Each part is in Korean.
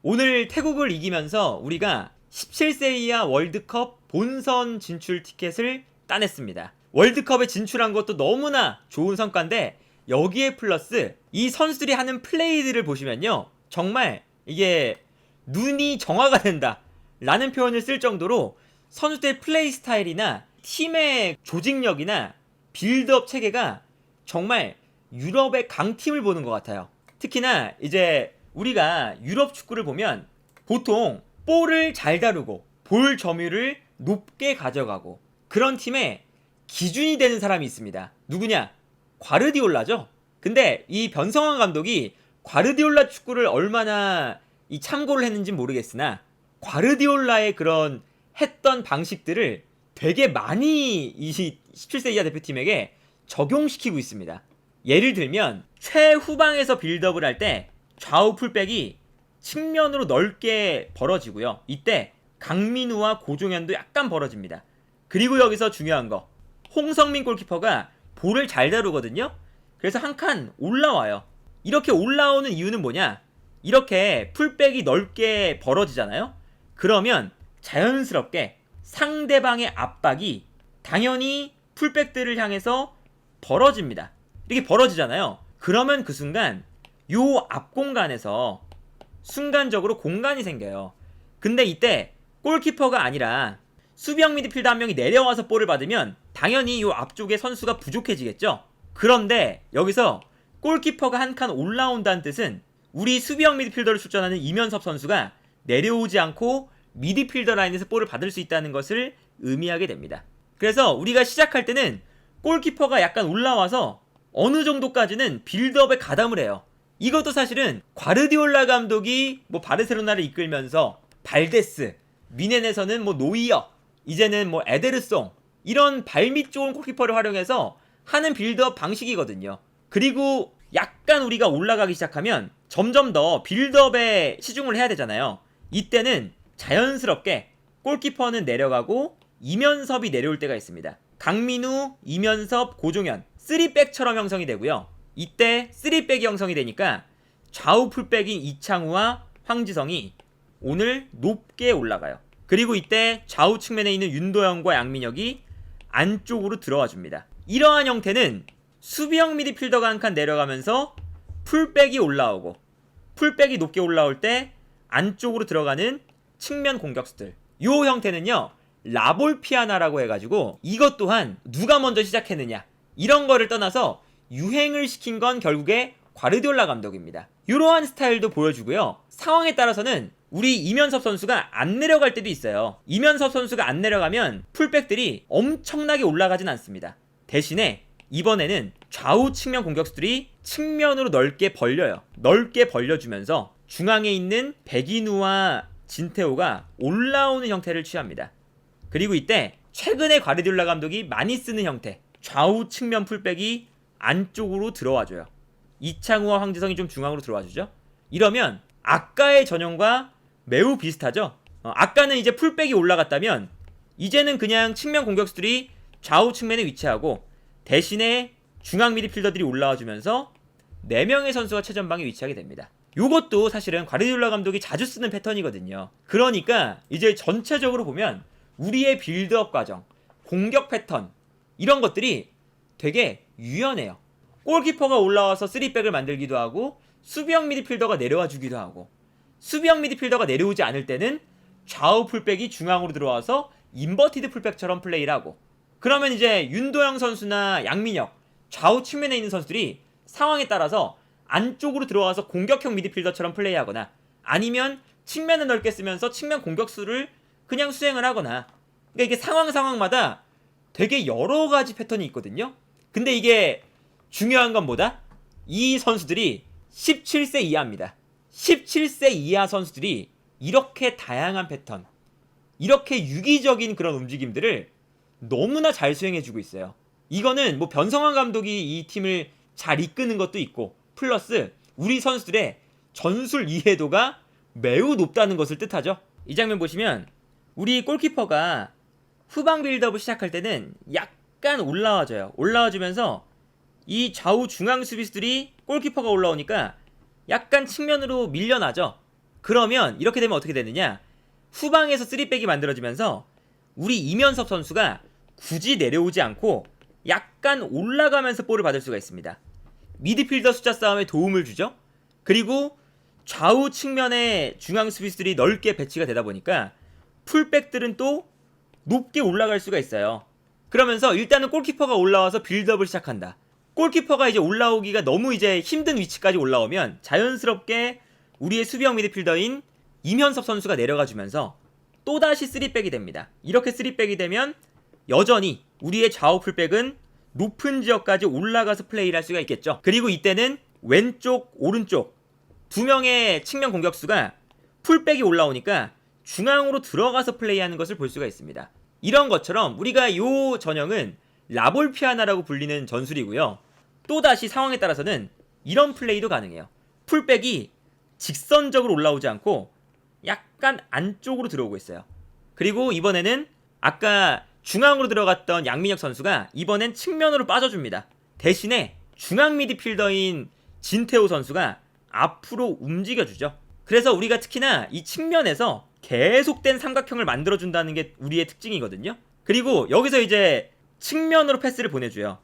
오늘 태국을 이기면서 우리가 17세 이하 월드컵 본선 진출 티켓을 따냈습니다. 월드컵에 진출한 것도 너무나 좋은 성과인데 여기에 플러스 이 선수들이 하는 플레이들을 보시면요, 정말 이게 눈이 정화가 된다 라는 표현을 쓸 정도로 선수들의 플레이 스타일이나 팀의 조직력이나 빌드업 체계가 정말 유럽의 강팀을 보는 것 같아요. 특히나 이제 우리가 유럽 축구를 보면 보통 볼을 잘 다루고 볼 점유율을 높게 가져가고 그런 팀에 기준이 되는 사람이 있습니다. 누구냐? 과르디올라죠. 근데 이 변성환 감독이 과르디올라 축구를 얼마나 참고를 했는지 모르겠으나 과르디올라의 그런 했던 방식들을 되게 많이 이 17세 이하 대표팀에게 적용시키고 있습니다. 예를 들면 최후방에서 빌드업을 할 때 좌우 풀백이 측면으로 넓게 벌어지고요. 이때 강민우와 고종현도 약간 벌어집니다. 그리고 여기서 중요한 거, 홍성민 골키퍼가 볼을 잘 다루거든요. 그래서 한 칸 올라와요. 이렇게 올라오는 이유는 뭐냐? 이렇게 풀백이 넓게 벌어지잖아요. 그러면 자연스럽게 상대방의 압박이 당연히 풀백들을 향해서 벌어집니다. 이렇게 벌어지잖아요. 그러면 그 순간 요 앞 공간에서 순간적으로 공간이 생겨요. 근데 이때 골키퍼가 아니라 수비형 미드필더 한 명이 내려와서 볼을 받으면 당연히 요 앞쪽에 선수가 부족해지겠죠. 그런데 여기서 골키퍼가 한 칸 올라온다는 뜻은 우리 수비형 미드필더를 출전하는 이면섭 선수가 내려오지 않고 미드필더 라인에서 볼을 받을 수 있다는 것을 의미하게 됩니다. 그래서 우리가 시작할 때는 골키퍼가 약간 올라와서 어느 정도까지는 빌드업에 가담을 해요. 이것도 사실은 과르디올라 감독이 바르셀로나를 이끌면서 발데스, 미넨에서는 노이어, 이제는 에데르송, 이런 발밑 좋은 골키퍼를 활용해서 하는 빌드업 방식이거든요. 그리고 약간 우리가 올라가기 시작하면 점점 더 빌드업에 시중을 해야 되잖아요. 이때는 자연스럽게 골키퍼는 내려가고 이면섭이 내려올 때가 있습니다. 강민우, 이면섭, 고종현 3백처럼 형성이 되고요. 이때 3백이 형성이 되니까 좌우 풀백인 이창우와 황지성이 오늘 높게 올라가요. 그리고 이때 좌우 측면에 있는 윤도현과 양민혁이 안쪽으로 들어와 줍니다. 이러한 형태는 수비형 미드필더가 한 칸 내려가면서 풀백이 올라오고 풀백이 높게 올라올 때 안쪽으로 들어가는 측면 공격수들, 요 형태는요 라볼피아나라고 해가지고 이것 또한 누가 먼저 시작했느냐 이런 거를 떠나서 유행을 시킨 건 결국에 과르디올라 감독입니다. 이러한 스타일도 보여주고요. 상황에 따라서는 우리 이면섭 선수가 안 내려갈 때도 있어요. 이면섭 선수가 안 내려가면 풀백들이 엄청나게 올라가진 않습니다. 대신에 이번에는 좌우 측면 공격수들이 측면으로 넓게 벌려요. 넓게 벌려주면서 중앙에 있는 백인우와 진태호가 올라오는 형태를 취합니다. 그리고 이때 최근에 과르디올라 감독이 많이 쓰는 형태, 좌우 측면 풀백이 안쪽으로 들어와줘요. 이창우와 황지성이 좀 중앙으로 들어와주죠. 이러면 아까의 전형과 매우 비슷하죠. 아까는 이제 풀백이 올라갔다면 이제는 그냥 측면 공격수들이 좌우 측면에 위치하고 대신에 중앙 미드필더들이 올라와주면서 4명의 선수가 최전방에 위치하게 됩니다. 요것도 사실은 과르디올라 감독이 자주 쓰는 패턴이거든요. 그러니까 이제 전체적으로 보면 우리의 빌드업 과정, 공격 패턴 이런 것들이 되게 유연해요. 골키퍼가 올라와서 3백을 만들기도 하고 수비형 미드필더가 내려와 주기도 하고 수비형 미드필더가 내려오지 않을 때는 좌우 풀백이 중앙으로 들어와서 인버티드 풀백처럼 플레이를 하고 그러면 이제 윤도영 선수나 양민혁 좌우 측면에 있는 선수들이 상황에 따라서 안쪽으로 들어와서 공격형 미드필더처럼 플레이하거나 아니면 측면을 넓게 쓰면서 측면 공격수를 그냥 수행을 하거나 그러니까 이게 상황마다 되게 여러 가지 패턴이 있거든요. 근데 이게 중요한 건 뭐다? 이 선수들이 17세 이하입니다. 17세 이하 선수들이 이렇게 다양한 패턴, 이렇게 유기적인 그런 움직임들을 너무나 잘 수행해주고 있어요. 이거는 변성환 감독이 이 팀을 잘 이끄는 것도 있고 플러스 우리 선수들의 전술 이해도가 매우 높다는 것을 뜻하죠. 이 장면 보시면 우리 골키퍼가 후방 빌드업을 시작할 때는 약간 올라와줘요. 올라와주면서 이 좌우 중앙 수비수들이 골키퍼가 올라오니까 약간 측면으로 밀려나죠. 그러면 이렇게 되면 어떻게 되느냐? 후방에서 3백이 만들어지면서 우리 이면섭 선수가 굳이 내려오지 않고 약간 올라가면서 볼을 받을 수가 있습니다. 미드필더 숫자 싸움에 도움을 주죠. 그리고 좌우 측면에 중앙 수비수들이 넓게 배치가 되다 보니까 풀백들은 또 높게 올라갈 수가 있어요. 그러면서 일단은 골키퍼가 올라와서 빌드업을 시작한다. 골키퍼가 이제 올라오기가 너무 이제 힘든 위치까지 올라오면 자연스럽게 우리의 수비형 미드필더인 이면섭 선수가 내려가 주면서 또다시 3백이 됩니다. 이렇게 3백이 되면 여전히 우리의 좌우 풀백은 높은 지역까지 올라가서 플레이를 할 수가 있겠죠. 그리고 이때는 왼쪽, 오른쪽 두 명의 측면 공격수가 풀백이 올라오니까 중앙으로 들어가서 플레이하는 것을 볼 수가 있습니다. 이런 것처럼 우리가 이 전형은 라볼피아나라고 불리는 전술이고요. 또다시 상황에 따라서는 이런 플레이도 가능해요. 풀백이 직선적으로 올라오지 않고 약간 안쪽으로 들어오고 있어요. 그리고 이번에는 아까 중앙으로 들어갔던 양민혁 선수가 이번엔 측면으로 빠져줍니다. 대신에 중앙 미드필더인 진태호 선수가 앞으로 움직여주죠. 그래서 우리가 특히나 이 측면에서 계속된 삼각형을 만들어준다는 게 우리의 특징이거든요. 그리고 여기서 이제 측면으로 패스를 보내줘요.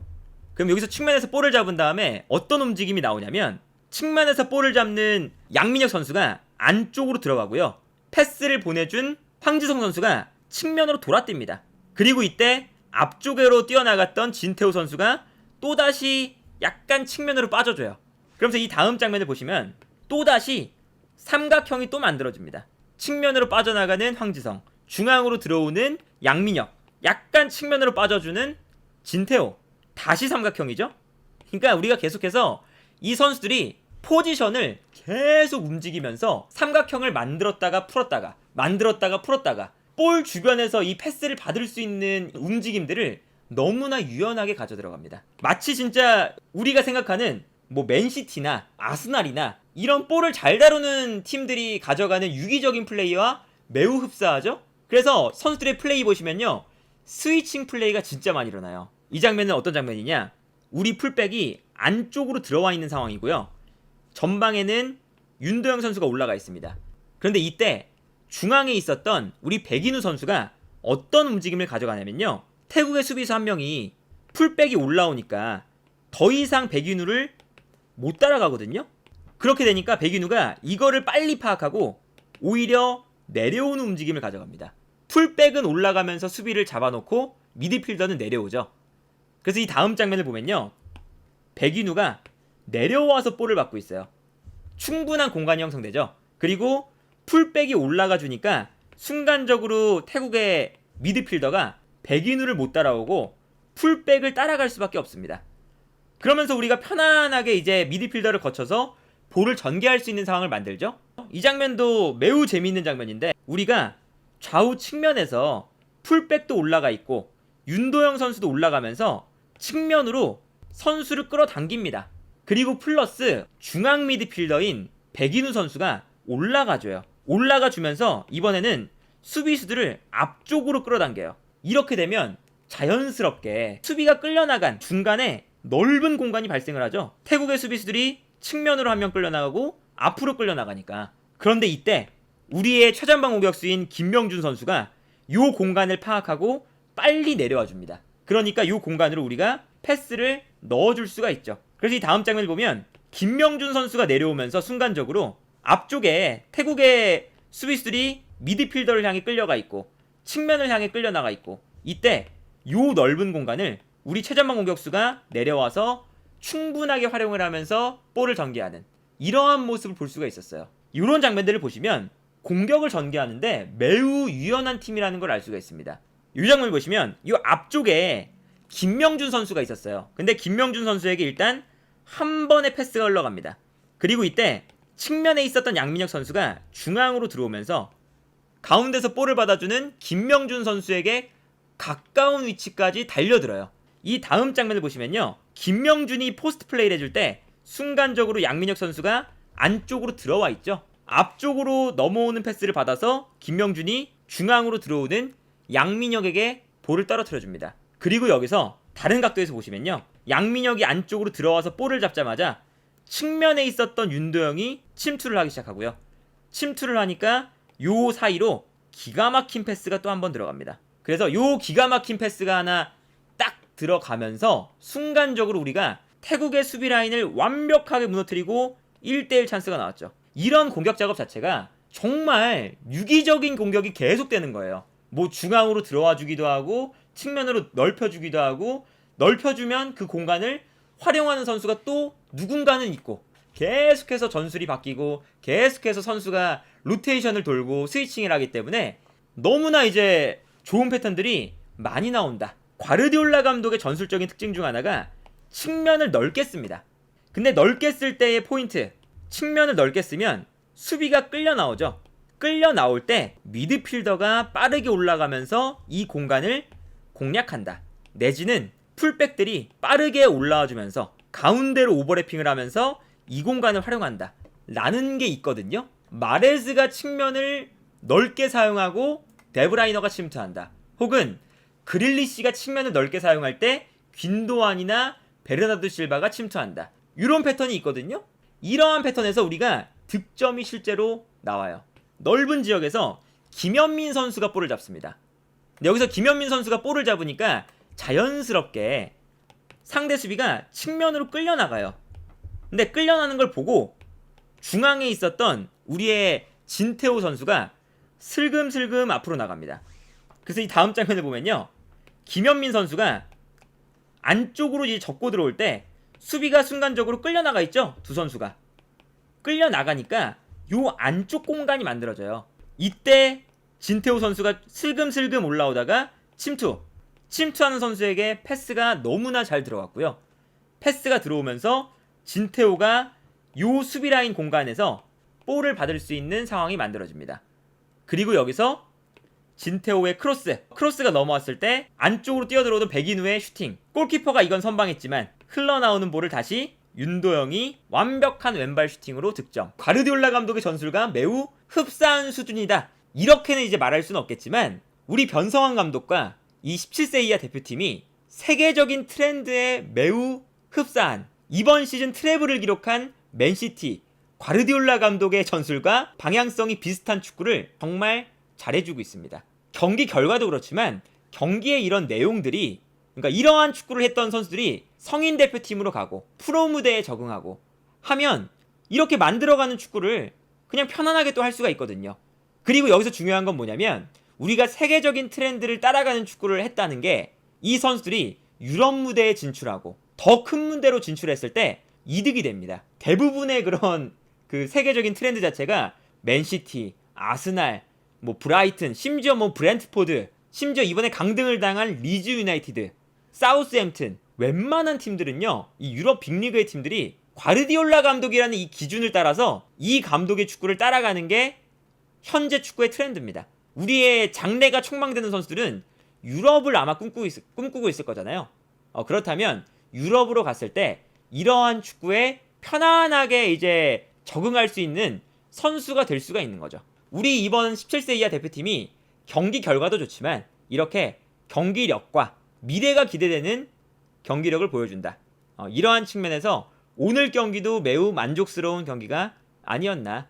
그럼 여기서 측면에서 볼을 잡은 다음에 어떤 움직임이 나오냐면 측면에서 볼을 잡는 양민혁 선수가 안쪽으로 들어가고요. 패스를 보내준 황지성 선수가 측면으로 돌아뜁니다. 그리고 이때 앞쪽으로 뛰어나갔던 진태호 선수가 또다시 약간 측면으로 빠져줘요. 그러면서 이 다음 장면을 보시면 또다시 삼각형이 또 만들어집니다. 측면으로 빠져나가는 황지성, 중앙으로 들어오는 양민혁, 약간 측면으로 빠져주는 진태호, 다시 삼각형이죠. 그러니까 우리가 계속해서 이 선수들이 포지션을 계속 움직이면서 삼각형을 만들었다가 풀었다가 만들었다가 풀었다가 볼 주변에서 이 패스를 받을 수 있는 움직임들을 너무나 유연하게 가져 들어갑니다. 마치 진짜 우리가 생각하는 뭐 맨시티나 아스날이나 이런 볼을 잘 다루는 팀들이 가져가는 유기적인 플레이와 매우 흡사하죠. 그래서 선수들의 플레이 보시면요, 스위칭 플레이가 진짜 많이 일어나요. 이 장면은 어떤 장면이냐, 우리 풀백이 안쪽으로 들어와 있는 상황이고요, 전방에는 윤도영 선수가 올라가 있습니다. 그런데 이때 중앙에 있었던 우리 백인우 선수가 어떤 움직임을 가져가냐면요, 태국의 수비수 한 명이 풀백이 올라오니까 더 이상 백인우를 못 따라가거든요. 그렇게 되니까 백인우가 이거를 빨리 파악하고 오히려 내려오는 움직임을 가져갑니다. 풀백은 올라가면서 수비를 잡아놓고 미드필더는 내려오죠. 그래서 이 다음 장면을 보면요, 백인우가 내려와서 볼을 받고 있어요. 충분한 공간이 형성되죠. 그리고 풀백이 올라가 주니까 순간적으로 태국의 미드필더가 백인우를 못 따라오고 풀백을 따라갈 수밖에 없습니다. 그러면서 우리가 편안하게 이제 미드필더를 거쳐서 볼을 전개할 수 있는 상황을 만들죠. 이 장면도 매우 재미있는 장면인데, 우리가 좌우 측면에서 풀백도 올라가 있고 윤도영 선수도 올라가면서 측면으로 선수를 끌어당깁니다. 그리고 플러스 중앙 미드필더인 백인우 선수가 올라가줘요. 올라가주면서 이번에는 수비수들을 앞쪽으로 끌어당겨요. 이렇게 되면 자연스럽게 수비가 끌려나간 중간에 넓은 공간이 발생을 하죠. 태국의 수비수들이 측면으로 한 명 끌려나가고 앞으로 끌려나가니까. 그런데 이때 우리의 최전방 공격수인 김명준 선수가 이 공간을 파악하고 빨리 내려와 줍니다. 그러니까 이 공간으로 우리가 패스를 넣어줄 수가 있죠. 그래서 이 다음 장면을 보면 김명준 선수가 내려오면서 순간적으로 앞쪽에 태국의 수비수들이 미드필더를 향해 끌려가 있고 측면을 향해 끌려나가 있고, 이때 이 넓은 공간을 우리 최전방 공격수가 내려와서 충분하게 활용을 하면서 볼을 전개하는 이러한 모습을 볼 수가 있었어요. 이런 장면들을 보시면 공격을 전개하는데 매우 유연한 팀이라는 걸 알 수가 있습니다. 이 장면을 보시면 이 앞쪽에 김명준 선수가 있었어요. 근데 김명준 선수에게 일단 한 번의 패스가 흘러갑니다. 그리고 이때 측면에 있었던 양민혁 선수가 중앙으로 들어오면서 가운데서 볼을 받아주는 김명준 선수에게 가까운 위치까지 달려들어요. 이 다음 장면을 보시면요, 김명준이 포스트 플레이를 해줄 때 순간적으로 양민혁 선수가 안쪽으로 들어와 있죠. 앞쪽으로 넘어오는 패스를 받아서 김명준이 중앙으로 들어오는 양민혁에게 볼을 떨어뜨려줍니다. 그리고 여기서 다른 각도에서 보시면요, 양민혁이 안쪽으로 들어와서 볼을 잡자마자 측면에 있었던 윤도영이 침투를 하기 시작하고요, 침투를 하니까 요 사이로 기가 막힌 패스가 또 한 번 들어갑니다. 그래서 요 기가 막힌 패스가 하나 딱 들어가면서 순간적으로 우리가 태국의 수비 라인을 완벽하게 무너뜨리고 1대1 찬스가 나왔죠. 이런 공격 작업 자체가 정말 유기적인 공격이 계속되는 거예요. 뭐 중앙으로 들어와 주기도 하고 측면으로 넓혀 주기도 하고, 넓혀주면 그 공간을 활용하는 선수가 또 누군가는 있고, 계속해서 전술이 바뀌고 계속해서 선수가 로테이션을 돌고 스위칭을 하기 때문에 너무나 이제 좋은 패턴들이 많이 나온다. 과르디올라 감독의 전술적인 특징 중 하나가 측면을 넓게 씁니다. 근데 넓게 쓸 때의 포인트, 측면을 넓게 쓰면 수비가 끌려 나오죠. 끌려 나올 때 미드필더가 빠르게 올라가면서 이 공간을 공략한다. 내지는 풀백들이 빠르게 올라와 주면서 가운데로 오버래핑을 하면서 이 공간을 활용한다 라는 게 있거든요. 마레즈가 측면을 넓게 사용하고 데브라이너가 침투한다. 혹은 그릴리시가 측면을 넓게 사용할 때 귄도안이나 베르나르도 실바가 침투한다. 이런 패턴이 있거든요. 이러한 패턴에서 우리가 득점이 실제로 나와요. 넓은 지역에서 김현민 선수가 볼을 잡습니다. 근데 여기서 김현민 선수가 볼을 잡으니까 자연스럽게 상대 수비가 측면으로 끌려나가요. 근데 끌려나는 걸 보고 중앙에 있었던 우리의 진태호 선수가 슬금슬금 앞으로 나갑니다. 그래서 이 다음 장면을 보면요, 김현민 선수가 안쪽으로 이제 접고 들어올 때 수비가 순간적으로 끌려나가 있죠. 두 선수가 끌려나가니까 요 안쪽 공간이 만들어져요. 이때 진태호 선수가 슬금슬금 올라오다가 침투하는 선수에게 패스가 너무나 잘 들어갔고요. 패스가 들어오면서 진태호가 요 수비 라인 공간에서 볼을 받을 수 있는 상황이 만들어집니다. 그리고 여기서 진태호의 크로스가 넘어왔을 때 안쪽으로 뛰어들어오던 백인우의 슈팅, 골키퍼가 이건 선방했지만 흘러나오는 볼을 다시 윤도영이 완벽한 왼발 슈팅으로 득점. 과르디올라 감독의 전술과 매우 흡사한 수준이다, 이렇게는 이제 말할 수는 없겠지만, 우리 변성환 감독과 이 17세 이하 대표팀이 세계적인 트렌드에 매우 흡사한 이번 시즌 트래블을 기록한 맨시티, 과르디올라 감독의 전술과 방향성이 비슷한 축구를 정말 잘해주고 있습니다. 경기 결과도 그렇지만 경기의 이런 내용들이, 그러니까 이러한 축구를 했던 선수들이 성인 대표팀으로 가고 프로 무대에 적응하고 하면 이렇게 만들어가는 축구를 그냥 편안하게 또 할 수가 있거든요. 그리고 여기서 중요한 건 뭐냐면, 우리가 세계적인 트렌드를 따라가는 축구를 했다는 게 이 선수들이 유럽 무대에 진출하고 더 큰 무대로 진출했을 때 이득이 됩니다. 대부분의 그런 그 세계적인 트렌드 자체가 맨시티, 아스날, 뭐 브라이튼, 심지어 뭐 브렌트포드, 심지어 이번에 강등을 당한 리즈 유나이티드, 사우스햄튼, 웬만한 팀들은요, 이 유럽 빅리그의 팀들이 과르디올라 감독이라는 이 기준을 따라서 이 감독의 축구를 따라가는 게 현재 축구의 트렌드입니다. 우리의 장래가 촉망되는 선수들은 유럽을 아마 꿈꾸고 있을 거잖아요. 그렇다면 유럽으로 갔을 때 이러한 축구에 편안하게 이제 적응할 수 있는 선수가 될 수가 있는 거죠. 우리 이번 17세 이하 대표팀이 경기 결과도 좋지만 이렇게 경기력과 미래가 기대되는 경기력을 보여준다. 이러한 측면에서 오늘 경기도 매우 만족스러운 경기가 아니었나